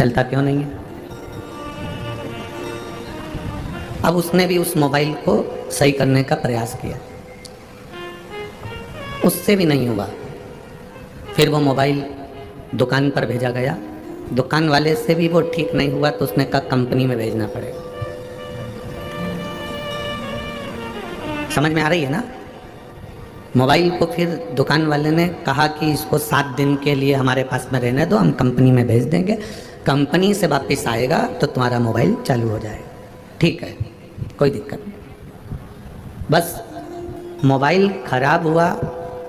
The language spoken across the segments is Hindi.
चलता क्यों नहीं है? अब उसने भी उस मोबाइल को सही करने का प्रयास किया, उससे भी नहीं हुआ। फिर वो मोबाइल दुकान पर भेजा गया, दुकान वाले से भी वो ठीक नहीं हुआ तो उसने कहा कंपनी में भेजना पड़ेगा। समझ में आ रही है ना? मोबाइल को फिर दुकान वाले ने कहा कि इसको 7 दिन के लिए हमारे पास में रहने दो, हम कंपनी में भेज देंगे, कंपनी से वापस आएगा तो तुम्हारा मोबाइल चालू हो जाएगा। ठीक है, कोई दिक्कत नहीं। बस मोबाइल खराब हुआ,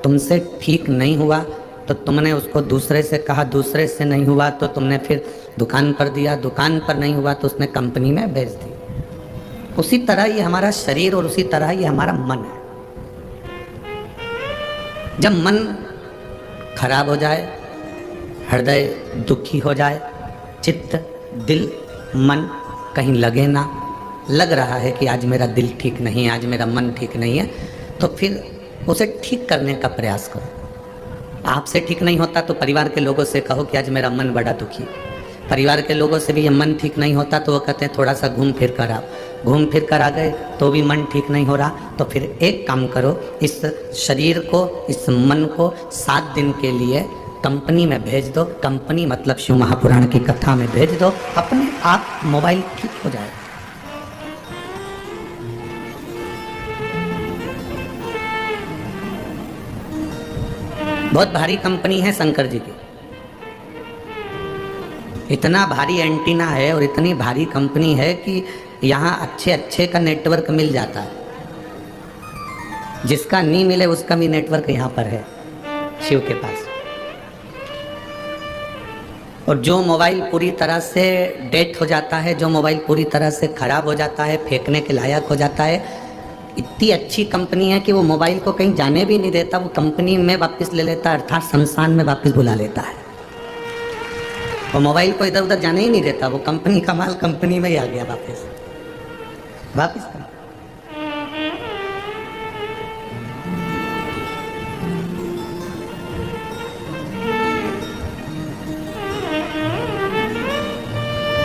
तुमसे ठीक नहीं हुआ तो तुमने उसको दूसरे से कहा, दूसरे से नहीं हुआ तो तुमने फिर दुकान पर दिया, दुकान पर नहीं हुआ तो उसने कंपनी में भेज दी। उसी तरह ये हमारा शरीर और उसी तरह ये हमारा मन है। जब मन खराब हो जाए, हृदय दुखी हो जाए, चित्त, दिल, मन कहीं लगे ना, लग रहा है कि आज मेरा दिल ठीक नहीं है, आज मेरा मन ठीक नहीं है, तो फिर उसे ठीक करने का प्रयास करो। आपसे ठीक नहीं होता तो परिवार के लोगों से कहो कि आज मेरा मन बड़ा दुखी है। परिवार के लोगों से भी ये मन ठीक नहीं होता तो वो कहते हैं थोड़ा सा घूम फिर कर आओ। घूम फिर कर आ गए तो भी मन ठीक नहीं हो रहा, तो फिर एक काम करो, इस शरीर को, इस मन को 7 दिन के लिए कंपनी में भेज दो। कंपनी मतलब शिव महापुराण की कथा में भेज दो, अपने आप मोबाइल ठीक हो जाएगा। बहुत भारी कंपनी है शंकर जी की, इतना भारी एंटीना है और इतनी भारी कंपनी है कि यहाँ अच्छे अच्छे का नेटवर्क मिल जाता है। जिसका नहीं मिले उसका भी नेटवर्क यहाँ पर है शिव के पास। और जो मोबाइल पूरी तरह से डेड हो जाता है, जो मोबाइल पूरी तरह से खराब हो जाता है, फेंकने के लायक हो जाता है, इतनी अच्छी कंपनी है कि वो मोबाइल को कहीं जाने भी नहीं देता, वो कंपनी में वापस ले लेता है, अर्थात शमशान में वापस बुला लेता है। वो मोबाइल को इधर उधर जाने ही नहीं देता, वो कंपनी का माल कंपनी में ही आ गया वापस वापस।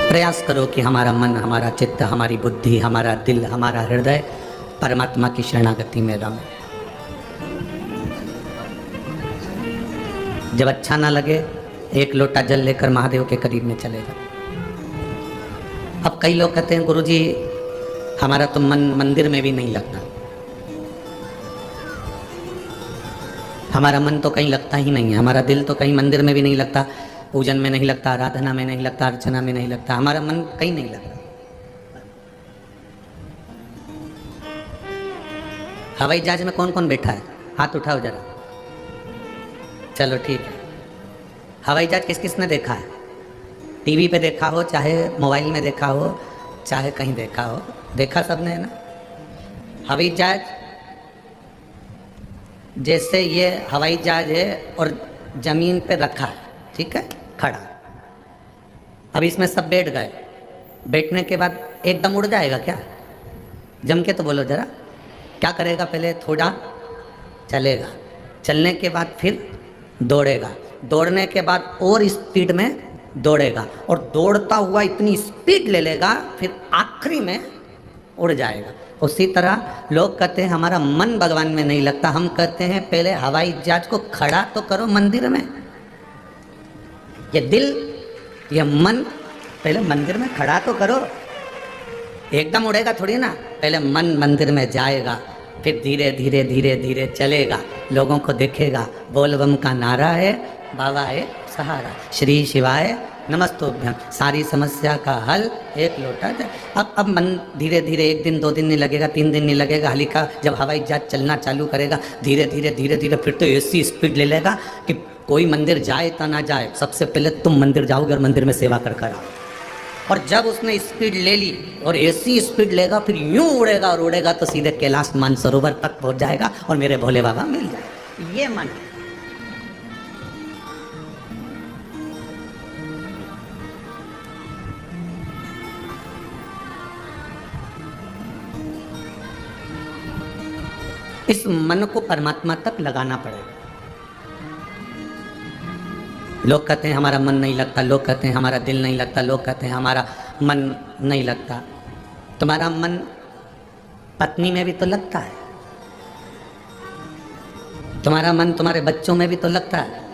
प्रयास करो कि हमारा मन, हमारा चित्त, हमारी बुद्धि, हमारा दिल, हमारा हृदय परमात्मा की शरणागति में रमे। जब अच्छा ना लगे, 1 लोटा जल लेकर महादेव के करीब में चलेगा। अब कई लोग कहते हैं गुरुजी हमारा तो मन मंदिर में भी नहीं लगता, हमारा मन तो कहीं लगता ही नहीं है, हमारा दिल तो कहीं मंदिर में भी नहीं लगता, पूजन में नहीं लगता, आराधना में नहीं लगता, अर्चना में नहीं लगता, हमारा मन कहीं नहीं लगता। हवाई जहाज में कौन कौन बैठा है? हाथ उठाओ जरा। चलो ठीक है। हवाई जहाज किस किसने देखा है? टीवी पे देखा हो, चाहे मोबाइल में देखा हो, चाहे कहीं देखा हो, देखा सबने है ना? हवाई जहाज, जैसे ये हवाई जहाज है और जमीन पे रखा है, ठीक है, खड़ा। अब इसमें सब बैठ गए, बैठने के बाद एकदम उड़ जाएगा क्या? जम के तो बोलो जरा, क्या करेगा? पहले थोड़ा चलेगा, चलने के बाद फिर दौड़ेगा, दौड़ने के बाद और स्पीड में दौड़ेगा और दौड़ता हुआ इतनी स्पीड ले लेगा, फिर आखिरी में उड़ जाएगा। उसी तरह लोग कहते हैं हमारा मन भगवान में नहीं लगता, हम कहते हैं पहले हवाई जहाज को खड़ा तो करो मंदिर में। ये दिल, ये मन पहले मंदिर में खड़ा तो करो, एकदम उड़ेगा थोड़ी ना। पहले मन मंदिर में जाएगा, फिर धीरे धीरे धीरे धीरे चलेगा, लोगों को देखेगा, बोल बम का नारा है, बाबा है सहारा, श्री शिवाय नमस्तुभ्यम, सारी समस्या का हल 1 लोटा जल। अब मन धीरे धीरे, 1 दिन 2 दिन नहीं लगेगा, 3 दिन नहीं लगेगा, हल्का जब हवाई जहाज चलना चालू करेगा धीरे धीरे धीरे धीरे, फिर तो ऐसी स्पीड ले लेगा कि कोई मंदिर जाए तो ना जाए, सबसे पहले तुम मंदिर जाओगे और मंदिर में सेवा कर कर आओ। और जब उसने स्पीड ले ली और ऐसी स्पीड लेगा, फिर यूं उड़ेगा और उड़ेगा तो सीधे कैलाश मानसरोवर तक पहुंच जाएगा और मेरे भोले बाबा मिल जाए। ये मन है। इस मन को परमात्मा तक लगाना पड़ेगा। लोग कहते हैं हमारा मन नहीं लगता, लोग कहते हैं हमारा दिल नहीं लगता, लोग कहते हैं हमारा मन नहीं लगता। तुम्हारा मन पत्नी में भी तो लगता है, तुम्हारा मन तुम्हारे बच्चों में भी तो लगता है।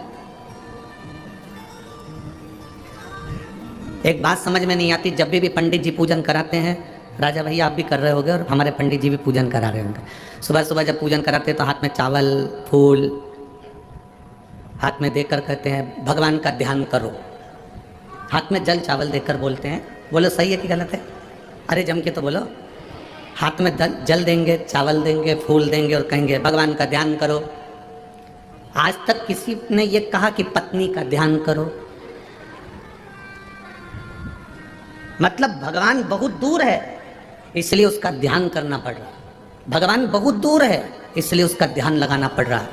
एक बात समझ में नहीं आती, जब भी पंडित जी पूजन कराते हैं, राजा भैया आप भी कर रहे होगे और हमारे पंडित जी भी पूजन करा रहे होंगे, सुबह सुबह जब पूजन कराते हैं तो हाथ में चावल फूल हाथ में देकर कहते हैं भगवान का ध्यान करो। हाथ में जल चावल देकर बोलते हैं, बोलो सही है कि गलत है? अरे जम के तो बोलो। हाथ में जल देंगे, चावल देंगे, फूल देंगे और कहेंगे भगवान का ध्यान करो। आज तक किसी ने ये कहा कि पत्नी का ध्यान करो? मतलब भगवान बहुत दूर है इसलिए उसका ध्यान करना पड़ रहा। भगवान बहुत दूर है इसलिए उसका ध्यान लगाना पड़ रहा।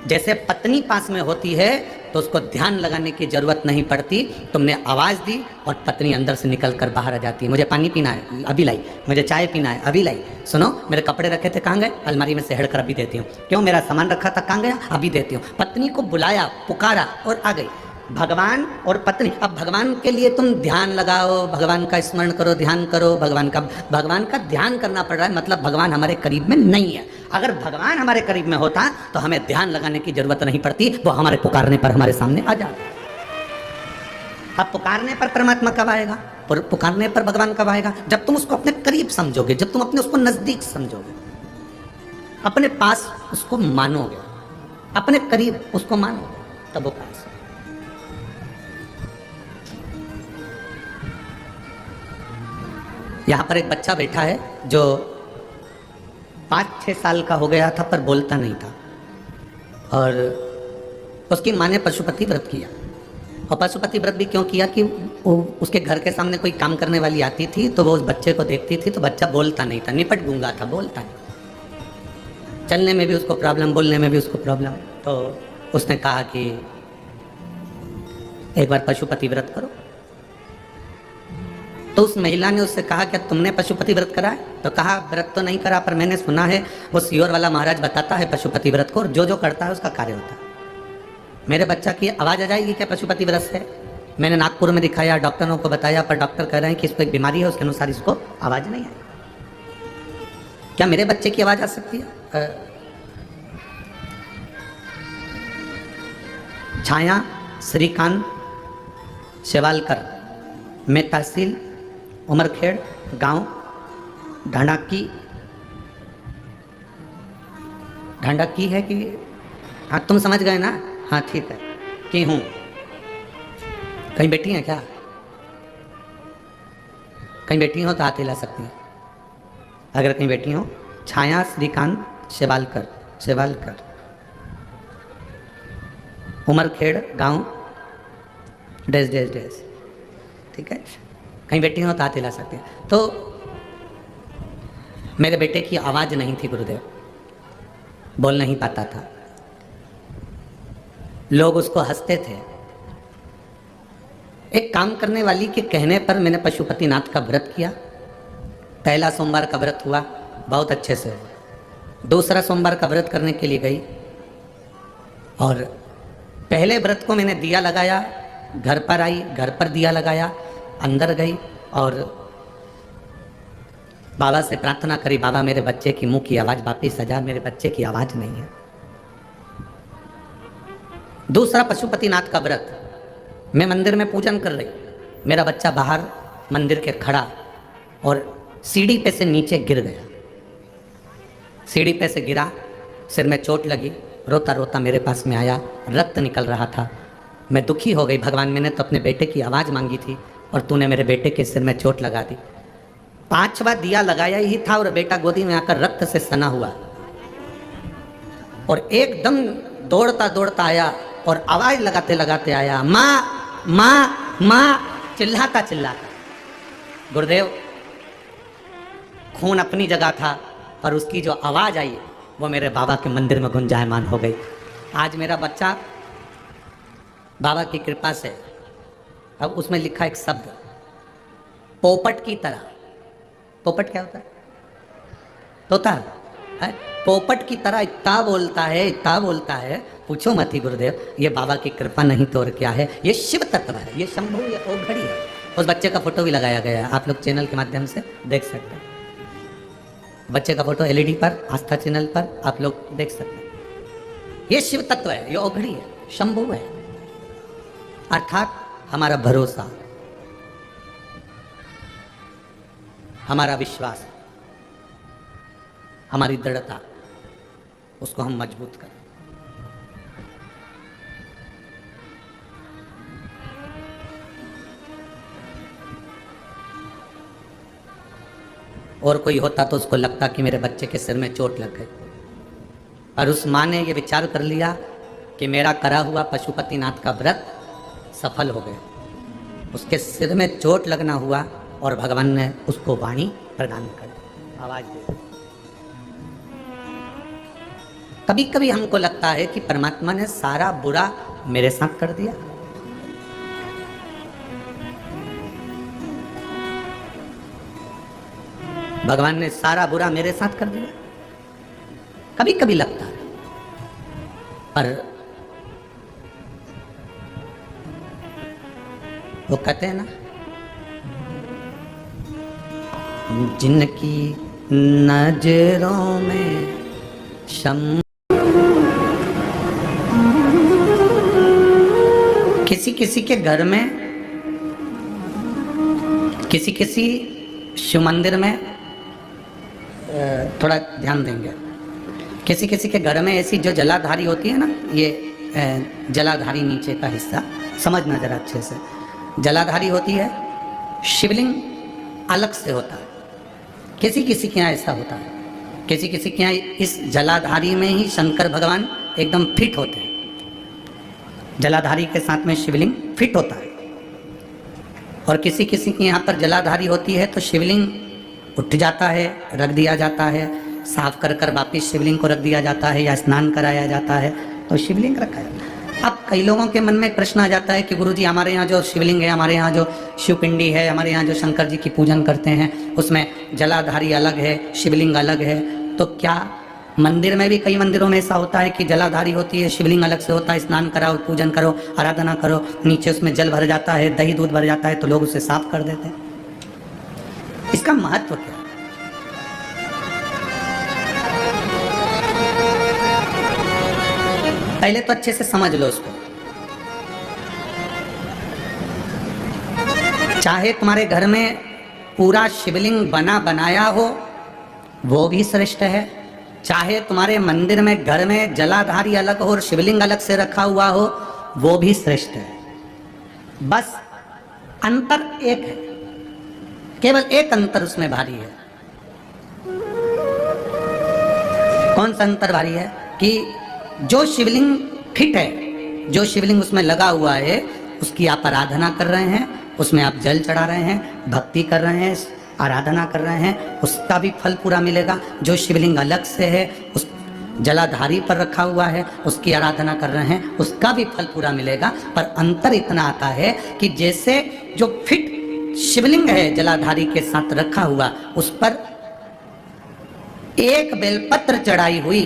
जैसे पत्नी पास में होती है तो उसको ध्यान लगाने की जरूरत नहीं पड़ती, तुमने आवाज़ दी और पत्नी अंदर से निकल कर बाहर आ जाती है। मुझे पानी पीना है, अभी लाई। मुझे चाय पीना है, अभी लाई। सुनो मेरे कपड़े रखे थे, कहाँ गए? अलमारी में से हेड़ कर अभी देती हूँ। क्यों? मेरा सामान रखा था, कहाँ गया? अभी देती हूँ। पत्नी को बुलाया, पुकारा और आ गई। भगवान और पत्नी, अब भगवान के लिए तुम ध्यान लगाओ, भगवान का स्मरण करो, ध्यान करो, भगवान का ध्यान करना पड़ रहा है, मतलब भगवान हमारे करीब में नहीं है। अगर भगवान हमारे करीब में होता तो हमें ध्यान लगाने की जरूरत नहीं पड़ती, वो हमारे पुकारने पर हमारे सामने आ जाता। अब पुकारने पर परमात्मा कब आएगा? पुकारने पर भगवान कब आएगा? जब तुम उसको अपने करीब समझोगे, जब तुम अपने उसको नजदीक समझोगे, अपने पास उसको मानोगे, अपने करीब उसको मानोगे, तब वो पास। यहाँ पर एक बच्चा बैठा है जो 5-6 साल का हो गया था पर बोलता नहीं था, और उसकी माँ ने पशुपति व्रत किया। और पशुपति व्रत भी क्यों किया कि उसके घर के सामने कोई काम करने वाली आती थी तो वो उस बच्चे को देखती थी तो बच्चा बोलता नहीं था, निपट गूंगा था, बोलता नहीं, चलने में भी उसको प्रॉब्लम, बोलने में भी उसको प्रॉब्लम। तो उसने कहा कि एक बार पशुपति व्रत करो। तो उस महिला ने उससे कहा क्या तुमने पशुपति व्रत करा है? तो कहा व्रत तो नहीं करा, पर मैंने सुना है वो सियोर वाला महाराज बताता है पशुपति व्रत को, और जो जो करता है उसका कार्य होता है। मेरे बच्चा की आवाज़ आ जाएगी क्या पशुपति व्रत से? मैंने नागपुर में दिखाया, डॉक्टरों को बताया, पर डॉक्टर कह रहे हैं कि इसको एक बीमारी है, उसके अनुसार इसको आवाज़ नहीं आई। क्या मेरे बच्चे की आवाज़ आ सकती है? छाया श्रीकांत शेवालकर, मैं तहसील उमरखेड़, गांव ढांडाकी है कि हाँ तुम समझ गए ना? हाँ ठीक है कि हूँ। कहीं बैठी हैं क्या? कहीं बैठी हो तो हाथ हिला सकती हैं अगर कहीं बैठी हो। छाया श्रीकांत शेवालकर, उमरखेड़, गांव डैश डैश डैश, ठीक है। कहीं बैठी हो तो हाथ हिला सकते हैं। तो मेरे बेटे की आवाज़ नहीं थी गुरुदेव, बोल नहीं पाता था, लोग उसको हंसते थे। एक काम करने वाली के कहने पर मैंने पशुपतिनाथ का व्रत किया। पहला सोमवार का व्रत हुआ, बहुत अच्छे से हुआ। दूसरा सोमवार का व्रत करने के लिए गई और पहले व्रत को मैंने दिया लगाया, घर पर आई, घर पर दिया लगाया, अंदर गई और बाबा से प्रार्थना करी, बाबा मेरे बच्चे की मुंह की आवाज़ वापिस आ जा, मेरे बच्चे की आवाज़ नहीं है। दूसरा पशुपतिनाथ का व्रत, मैं मंदिर में पूजन कर रही, मेरा बच्चा बाहर मंदिर के खड़ा और सीढ़ी पे से नीचे गिर गया। सीढ़ी पे से गिरा, सिर में चोट लगी, रोता रोता मेरे पास में आया, रक्त निकल रहा था। मैं दुखी हो गई, भगवान मैंने तो अपने बेटे की आवाज़ मांगी थी और तूने मेरे बेटे के सिर में चोट लगा दी। 5वां दिया लगाया ही था और बेटा गोदी में आकर रक्त से सना हुआ और एकदम दौड़ता दौड़ता आया और आवाज़ लगाते लगाते आया, माँ माँ माँ, चिल्लाता चिल्लाता। गुरुदेव, खून अपनी जगह था पर उसकी जो आवाज़ आई वो मेरे बाबा के मंदिर में गुंजायमान हो गई। आज मेरा बच्चा बाबा की कृपा से, अब उसमें लिखा एक शब्द, पोपट की तरह। पोपट क्या होता है? तोता है? पोपट की तरह इतना बोलता है, इतना बोलता है, पूछो मत ही गुरुदेव, ये बाबा की कृपा नहीं तो और क्या है। ये शिव तत्व है, ये शंभु, ये ओघड़ी है। उस बच्चे का फोटो भी लगाया गया है, आप लोग चैनल के माध्यम से देख सकते हैं। बच्चे का फोटो एलईडी पर, आस्था चैनल पर आप लोग देख सकते हैं। ये शिव तत्व है, ये ओघड़ी है, शंभु है, अर्थात हमारा भरोसा, हमारा विश्वास, हमारी दृढ़ता, उसको हम मजबूत करें। और कोई होता तो उसको लगता कि मेरे बच्चे के सिर में चोट लग गई, और उस माँ ने ये विचार कर लिया कि मेरा करा हुआ पशुपतिनाथ का व्रत सफल हो गया। उसके सिर में चोट लगना हुआ और भगवान ने उसको वाणी प्रदान कर दी, आवाज दे दी। कभी कभी हमको लगता है कि परमात्मा ने सारा बुरा मेरे साथ कर दिया। भगवान ने सारा बुरा मेरे साथ कर दिया, कभी कभी लगता है। पर वो कहते हैं ना, जिनकी नजरों में किसी किसी के घर में, किसी किसी शिव मंदिर में, थोड़ा ध्यान देंगे, किसी किसी के घर में ऐसी जो जलाधारी होती है ना, ये जलाधारी नीचे का हिस्सा समझना जरा अच्छे से, जलाधारी होती है, शिवलिंग अलग से होता है। किसी किसी के यहाँ ऐसा होता है, किसी किसी के यहाँ इस जलाधारी में ही शंकर भगवान एकदम फिट होते हैं, जलाधारी के साथ में शिवलिंग फिट होता है। और किसी किसी के यहाँ पर जलाधारी होती है तो शिवलिंग उठ जाता है, रख दिया जाता है, साफ कर कर वापिस शिवलिंग को रख दिया जाता है, या स्नान कराया जाता है तो शिवलिंग रखा जाता है। अब कई लोगों के मन में प्रश्न आ जाता है कि गुरुजी हमारे यहाँ जो शिवलिंग है, हमारे यहाँ जो शिवपिंडी है, हमारे यहाँ जो शंकर जी की पूजन करते हैं उसमें जलाधारी अलग है, शिवलिंग अलग है, तो क्या मंदिर में भी कई मंदिरों में ऐसा होता है कि जलाधारी होती है, शिवलिंग अलग से होता है, स्नान कराओ, पूजन करो, आराधना करो, नीचे उसमें जल भर जाता है, दही दूध भर जाता है तो लोग उसे साफ कर देते हैं। इसका महत्व क्या है? पहले तो अच्छे से समझ लो उसको। चाहे तुम्हारे घर में पूरा शिवलिंग बना बनाया हो वो भी श्रेष्ठ है, चाहे तुम्हारे मंदिर में घर में जलाधारी अलग हो और शिवलिंग अलग से रखा हुआ हो वो भी श्रेष्ठ है। बस अंतर एक है, केवल एक अंतर उसमें भारी है। कौन सा अंतर भारी है? कि जो शिवलिंग फिट है, जो शिवलिंग उसमें लगा हुआ है, उसकी आप आराधना कर रहे हैं, उसमें आप जल चढ़ा रहे हैं, भक्ति कर रहे हैं, आराधना कर रहे हैं, उसका भी फल पूरा मिलेगा। जो शिवलिंग अलग से है, उस जलाधारी पर रखा हुआ है, उसकी आराधना कर रहे हैं, उसका भी फल पूरा मिलेगा। पर अंतर इतना आता है कि जैसे जो फिट शिवलिंग है जलाधारी के साथ रखा हुआ, उस पर एक बेलपत्र चढ़ाई हुई,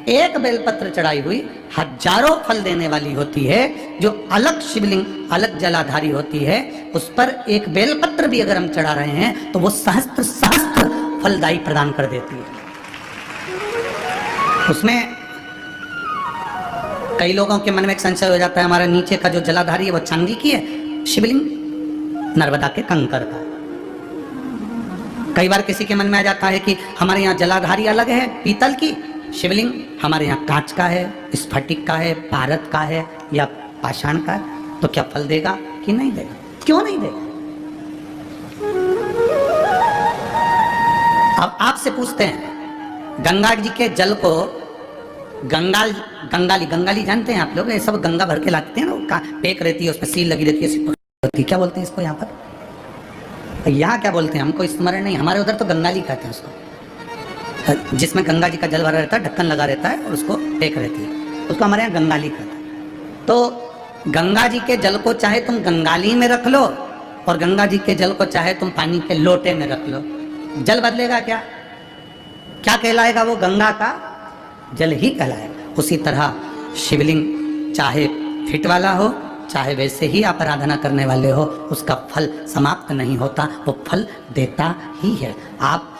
एक बेलपत्र चढ़ाई हुई हजारों फल देने वाली होती है। जो अलग शिवलिंग अलग जलाधारी होती है उस पर एक बेलपत्र भी अगर हम चढ़ा रहे हैं तो वो सहस्त्र सहस्त्र फलदायी प्रदान कर देती है। उसमें कई लोगों के मन में एक संशय हो जाता है, हमारा नीचे का जो जलाधारी है वो चांदी की है, शिवलिंग नर्मदा के कंकर का। कई बार किसी के मन में आ जाता है कि हमारे यहाँ जलाधारी अलग है पीतल की, शिवलिंग हमारे यहाँ कांच का है, स्फटिक का है, पारद का है या पाषाण का है, तो क्या फल देगा कि नहीं देगा? क्यों नहीं देगा? अब आपसे पूछते हैं, गंगा जी के जल को गंगाली जानते हैं आप लोग? ये सब गंगा भर के लाते हैं ना, पेक रहती है, उसमें सील लगी रहती है, क्या बोलते हैं इसको यहाँ पर? यहाँ क्या बोलते हैं हमको स्मरण नहीं, हमारे उधर तो गंगाली कहते हैं उसको, जिसमें गंगा जी का जल भरा रहता है, ढक्कन लगा रहता है और उसको टेक रहती है, उसको हमारे यहाँ गंगाली कहते हैं। तो गंगा जी के जल को चाहे तुम गंगाली में रख लो और गंगा जी के जल को चाहे तुम पानी के लोटे में रख लो, जल बदलेगा क्या? क्या कहलाएगा वो? गंगा का जल ही कहलाएगा। उसी तरह शिवलिंग चाहे फिट वाला हो, चाहे वैसे ही आप आराधना करने वाले हो, उसका फल समाप्त नहीं होता, वो फल देता ही है। आप